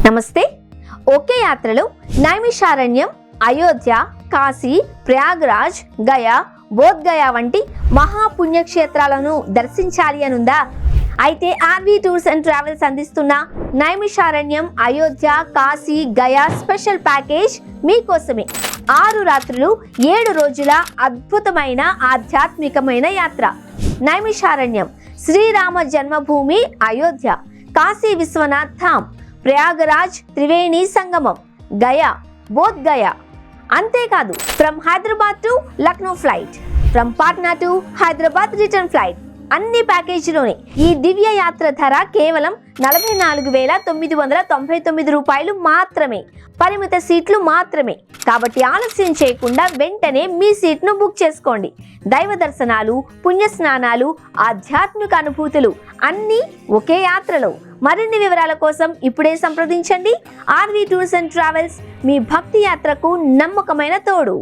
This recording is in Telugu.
నమస్తే. ఒకే యాత్రలో నైమిషారణ్యం, అయోధ్య, కాశీ, ప్రయాగ్రాజ్, గయా, బోధ్గయ వంటి మహాపుణ్యక్షేత్రాలను దర్శించాలి అనుందా? అయితే ఆర్వీ టూర్స్ అండ్ ట్రావెల్స్ అందిస్తున్న నైమిషారణ్యం, అయోధ్య, కాశీ, గయా స్పెషల్ ప్యాకేజ్ మీకోసమే. 6 రాత్రులు 7 రోజుల అద్భుతమైన ఆధ్యాత్మికమైన యాత్ర. నైమిషారణ్యం శ్రీరామ జన్మభూమి అయోధ్య, కాశీ విశ్వనాథ్ ధామ్, ప్రయాగరాజ్ త్రివేణి సంగమం, గయా, బోధ్గయ. అంతేకాదు from Hyderabad to Lucknow flight, from Patna to Hyderabad return flight. అన్ని ప్యాకేజీలోనే. ఈ దివ్య యాత్ర ధర కేవలం 44,999 రూపాయలు మాత్రమే. పరిమిత సీట్లు మాత్రమే. కాబట్టి ఆలస్యం చేయకుండా వెంటనే మీ సీట్ను బుక్ చేసుకోండి. దైవ దర్శనాలు, పుణ్యస్నానాలు, ఆధ్యాత్మిక అనుభూతులు అన్నీ ఒకే యాత్రలో. మరిన్ని వివరాల కోసం ఇప్పుడే సంప్రదించండి. ఆర్వీ టూర్స్ అండ్ ట్రావెల్స్, మీ భక్తి యాత్రకు నమ్మకమైన తోడు.